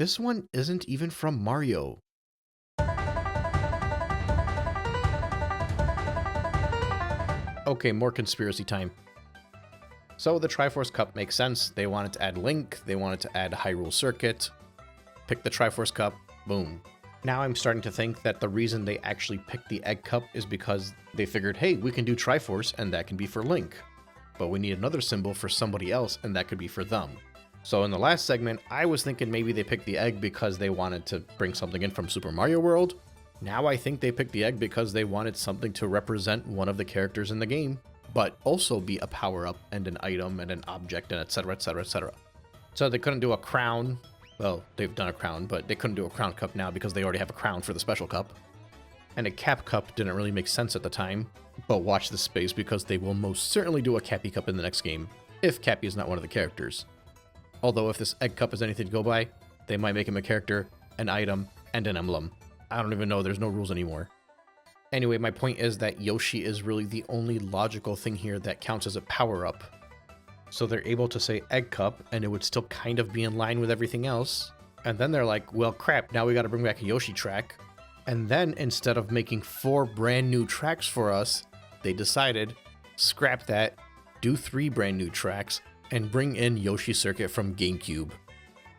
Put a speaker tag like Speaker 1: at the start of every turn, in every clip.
Speaker 1: this one isn't even from Mario. Okay, more conspiracy time. So the Triforce Cup makes sense. They wanted to add Link, they wanted to add Hyrule Circuit. Pick the Triforce Cup, boom. Now I'm starting to think that the reason they actually picked the Egg Cup is because they figured, hey, we can do Triforce and that can be for Link. But we need another symbol for somebody else and that could be for them. So in the last segment, I was thinking maybe they picked the egg because they wanted to bring something in from Super Mario World. Now I think they picked the egg because they wanted something to represent one of the characters in the game, but also be a power-up and an item and an object and etc, etc, etc. So they couldn't do a crown. Well, they've done a crown, but they couldn't do a crown cup now because they already have a crown for the special cup. And a cap cup didn't really make sense at the time, but watch this space because they will most certainly do a Cappy Cup in the next game, if Cappy is not one of the characters. Although if this Egg Cup is anything to go by, they might make him a character, an item, and an emblem. I don't even know, there's no rules anymore. Anyway, my point is that Yoshi is really the only logical thing here that counts as a power-up. So they're able to say Egg Cup, and it would still kind of be in line with everything else. And then they're like, well crap, now we gotta bring back a Yoshi track. And then instead of making 4 brand new tracks for us, they decided, scrap that, do 3 brand new tracks, and bring in Yoshi Circuit from GameCube.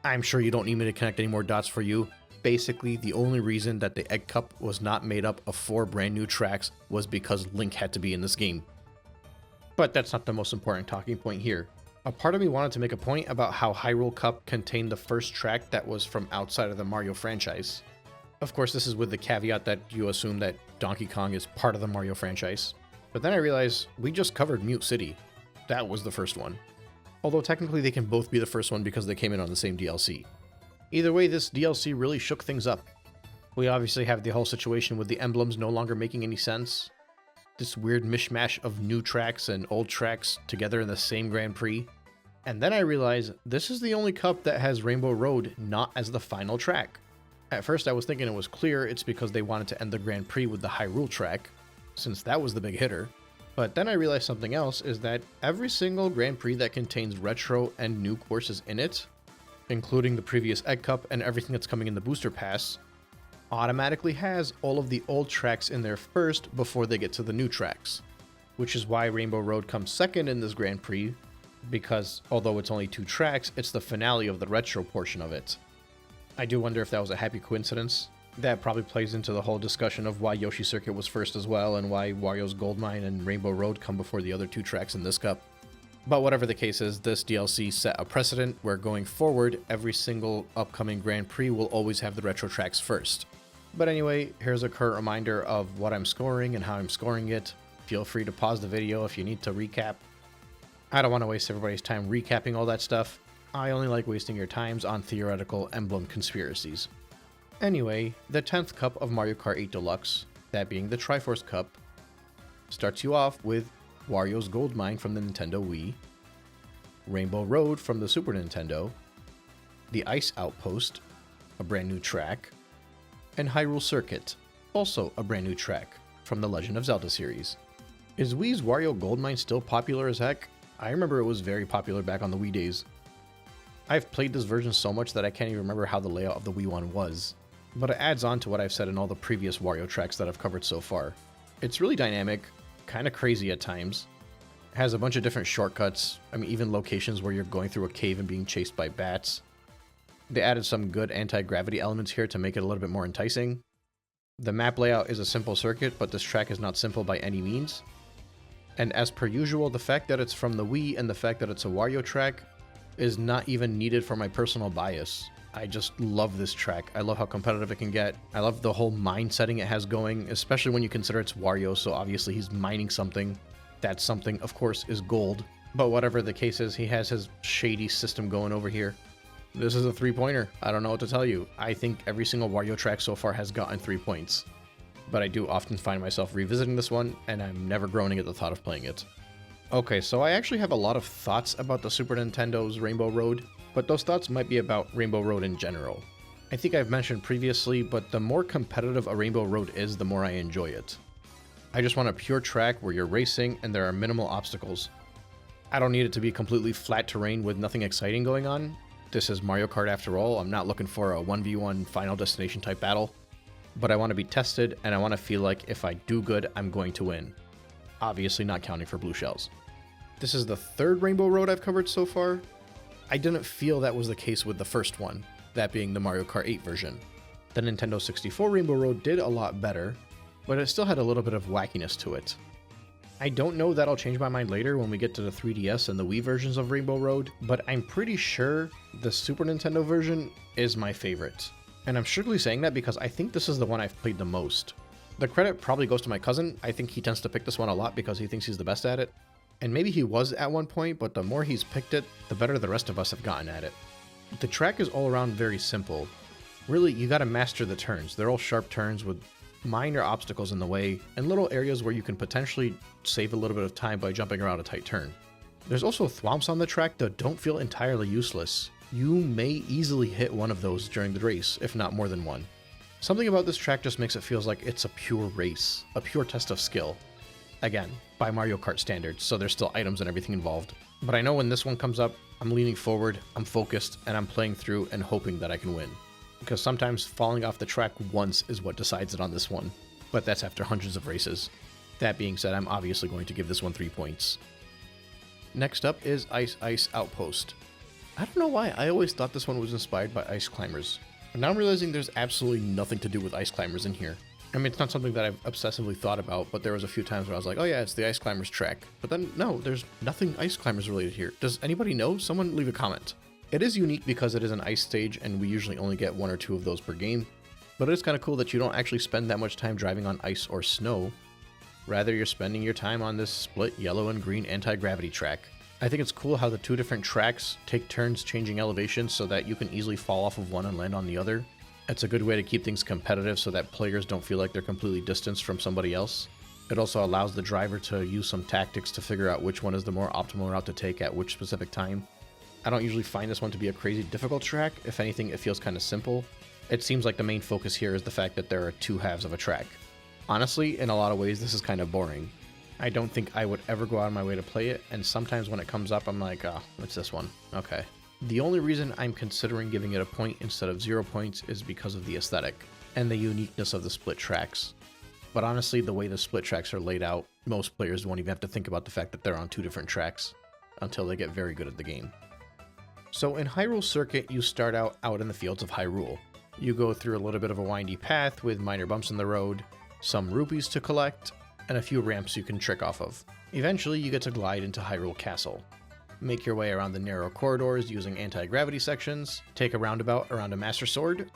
Speaker 1: I'm sure you don't need me to connect any more dots for you. Basically, the only reason that the Egg Cup was not made up of 4 brand new tracks was because Link had to be in this game. But that's not the most important talking point here. A part of me wanted to make a point about how Hyrule Cup contained the first track that was from outside of the Mario franchise. Of course, this is with the caveat that you assume that Donkey Kong is part of the Mario franchise. But then I realized we just covered Mute City. That was the first one. Although technically they can both be the first one because they came in on the same DLC. Either way, this DLC really shook things up. We obviously have the whole situation with the emblems no longer making any sense. This weird mishmash of new tracks and old tracks together in the same Grand Prix. And then I realized this is the only cup that has Rainbow Road not as the final track. At first I was thinking it was clear it's because they wanted to end the Grand Prix with the Hyrule track, since that was the big hitter. But then I realized something else is that every single Grand Prix that contains retro and new courses in it, including the previous Egg Cup and everything that's coming in the Booster Pass, automatically has all of the old tracks in there first before they get to the new tracks. Which is why Rainbow Road comes second in this Grand Prix, because although it's only 2 tracks, it's the finale of the retro portion of it. I do wonder if that was a happy coincidence. That probably plays into the whole discussion of why Yoshi Circuit was first as well, and why Wario's Gold Mine and Rainbow Road come before the other 2 tracks in this cup. But whatever the case is, this DLC set a precedent where going forward, every single upcoming Grand Prix will always have the retro tracks first. But anyway, here's a current reminder of what I'm scoring and how I'm scoring it. Feel free to pause the video if you need to recap. I don't want to waste everybody's time recapping all that stuff. I only like wasting your times on theoretical emblem conspiracies. Anyway, the 10th cup of Mario Kart 8 Deluxe, that being the Triforce Cup, starts you off with Wario's Gold Mine from the Nintendo Wii, Rainbow Road from the Super Nintendo, the Ice Outpost, a brand new track, and Hyrule Circuit, also a brand new track from the Legend of Zelda series. Is Wii's Wario Gold Mine still popular as heck? I remember it was very popular back on the Wii days. I've played this version so much that I can't even remember how the layout of the Wii one was. But it adds on to what I've said in all the previous Wario tracks that I've covered so far. It's really dynamic, kind of crazy at times. It has a bunch of different shortcuts, even locations where you're going through a cave and being chased by bats. They added some good anti-gravity elements here to make it a little bit more enticing. The map layout is a simple circuit, but this track is not simple by any means. And as per usual, the fact that it's from the Wii and the fact that it's a Wario track is not even needed for my personal bias. I just love this track. I love how competitive it can get. I love the whole mine setting it has going, especially when you consider it's Wario, so obviously he's mining something. That something, of course, is gold. But whatever the case is, he has his shady system going over here. This is a 3-pointer. I don't know what to tell you. I think every single Wario track so far has gotten 3 points. But I do often find myself revisiting this one, and I'm never groaning at the thought of playing it. Okay, so I actually have a lot of thoughts about the Super Nintendo's Rainbow Road, but those thoughts might be about Rainbow Road in general. I think I've mentioned previously, but the more competitive a Rainbow Road is, the more I enjoy it. I just want a pure track where you're racing and there are minimal obstacles. I don't need it to be completely flat terrain with nothing exciting going on. This is Mario Kart after all. I'm not looking for a 1v1 final destination type battle, but I want to be tested and I want to feel like if I do good, I'm going to win. Obviously not counting for blue shells. This is the third Rainbow Road I've covered so far. I didn't feel that was the case with the first one, that being the Mario Kart 8 version. The Nintendo 64 Rainbow Road did a lot better, but it still had a little bit of wackiness to it. I don't know that I'll change my mind later when we get to the 3DS and the Wii versions of Rainbow Road, but I'm pretty sure the Super Nintendo version is my favorite. And I'm strictly saying that because I think this is the one I've played the most. The credit probably goes to my cousin. I think he tends to pick this one a lot because he thinks he's the best at it. And maybe he was at one point, but the more he's picked it, the better the rest of us have gotten at it. The track is all around very simple. Really, you gotta master the turns. They're all sharp turns with minor obstacles in the way, and little areas where you can potentially save a little bit of time by jumping around a tight turn. There's also thwomps on the track that don't feel entirely useless. You may easily hit one of those during the race, if not more than one. Something about this track just makes it feel like it's a pure race, a pure test of skill. Again, by Mario Kart standards, so there's still items and everything involved. But I know when this one comes up, I'm leaning forward, I'm focused, and I'm playing through and hoping that I can win. Because sometimes falling off the track once is what decides it on this one, but that's after hundreds of races. That being said, I'm obviously going to give this one 3 points. Next up is Ice Ice Outpost. I don't know why, I always thought this one was inspired by Ice Climbers. But now I'm realizing there's absolutely nothing to do with Ice Climbers in here. I mean, it's not something that I've obsessively thought about, but there was a few times where I was like, oh yeah, it's the Ice Climbers track. But then, no, there's nothing Ice Climbers related here. Does anybody know? Someone leave a comment. It is unique because it is an ice stage and we usually only get 1 or 2 of those per game, but it is kind of cool that you don't actually spend that much time driving on ice or snow. Rather, you're spending your time on this split yellow and green anti-gravity track. I think it's cool how the 2 different tracks take turns changing elevation so that you can easily fall off of one and land on the other. It's a good way to keep things competitive so that players don't feel like they're completely distanced from somebody else. It also allows the driver to use some tactics to figure out which one is the more optimal route to take at which specific time. I don't usually find this one to be a crazy difficult track. If anything, it feels kind of simple. It seems like the main focus here is the fact that there are 2 halves of a track. Honestly, in a lot of ways, this is kind of boring. I don't think I would ever go out of my way to play it, and sometimes when it comes up, I'm like, oh, it's this one. Okay. The only reason I'm considering giving it a point instead of 0 points is because of the aesthetic and the uniqueness of the split tracks. But honestly, the way the split tracks are laid out, most players won't even have to think about the fact that they're on 2 different tracks until they get very good at the game. So in Hyrule Circuit, you start out in the fields of Hyrule. You go through a little bit of a windy path with minor bumps in the road, some rupees to collect, and a few ramps you can trick off of. Eventually, you get to glide into Hyrule Castle. Make your way around the narrow corridors using anti-gravity sections, take a roundabout around a Master Sword,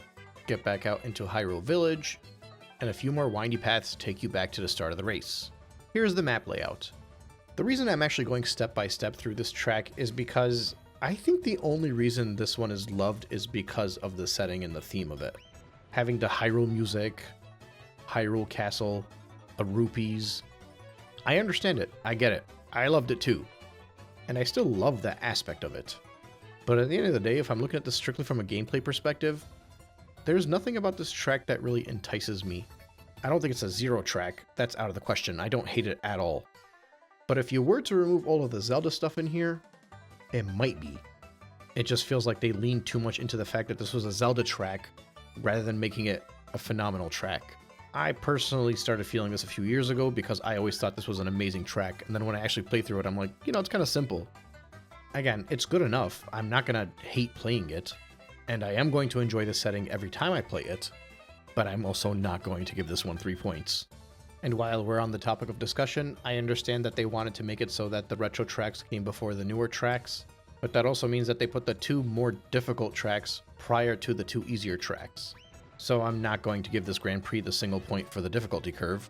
Speaker 1: get back out into Hyrule Village, and a few more windy paths take you back to the start of the race. Here's the map layout. The reason I'm actually going step by step through this track is because I think the only reason this one is loved is because of the setting and the theme of it. Having the Hyrule music, Hyrule Castle, the rupees. I understand it. I get it. I loved it too. And I still love that aspect of it. But at the end of the day, if I'm looking at this strictly from a gameplay perspective, there's nothing about this track that really entices me. I don't think it's a 0 track. That's out of the question. I don't hate it at all. But if you were to remove all of the Zelda stuff in here, it might be. It just feels like they leaned too much into the fact that this was a Zelda track rather than making it a phenomenal track. I personally started feeling this a few years ago because I always thought this was an amazing track, and then when I actually play through it, I'm like, you know, it's kind of simple. Again, it's good enough. I'm not gonna hate playing it, and I am going to enjoy the setting every time I play it, but I'm also not going to give this one 3 points. And while we're on the topic of discussion, I understand that they wanted to make it so that the retro tracks came before the newer tracks, but that also means that they put the 2 more difficult tracks prior to the 2 easier tracks. So I'm not going to give this Grand Prix the single point for the difficulty curve.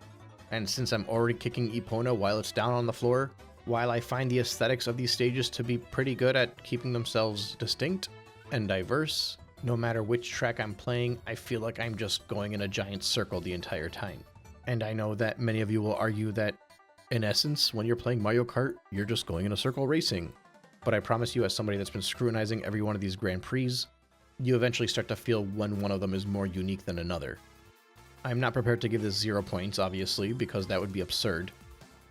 Speaker 1: And since I'm already kicking Epona while it's down on the floor, while I find the aesthetics of these stages to be pretty good at keeping themselves distinct and diverse, no matter which track I'm playing, I feel like I'm just going in a giant circle the entire time. And I know that many of you will argue that, in essence, when you're playing Mario Kart, you're just going in a circle racing. But I promise you, as somebody that's been scrutinizing every one of these Grand Prix, you eventually start to feel when one of them is more unique than another. I'm not prepared to give this 0 points, obviously, because that would be absurd.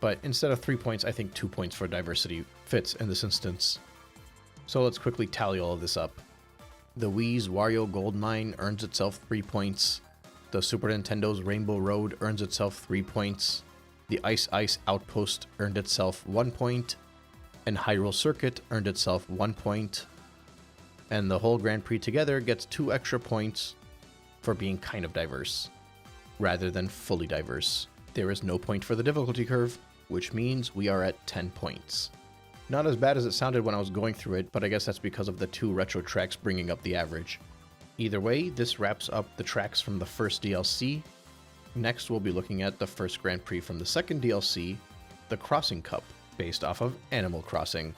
Speaker 1: But instead of 3 points, I think 2 points for diversity fits in this instance. So let's quickly tally all of this up. The Wii's Wario Gold Mine earns itself 3 points. The Super Nintendo's Rainbow Road earns itself 3 points. The Ice Ice Outpost earned itself 1 point. And Hyrule Circuit earned itself 1 point. And the whole Grand Prix together gets 2 extra points for being kind of diverse, rather than fully diverse. There is no point for the difficulty curve, which means we are at 10 points. Not as bad as it sounded when I was going through it, but I guess that's because of the 2 retro tracks bringing up the average. Either way, this wraps up the tracks from the first DLC. Next, we'll be looking at the first Grand Prix from the second DLC, the Crossing Cup, based off of Animal Crossing.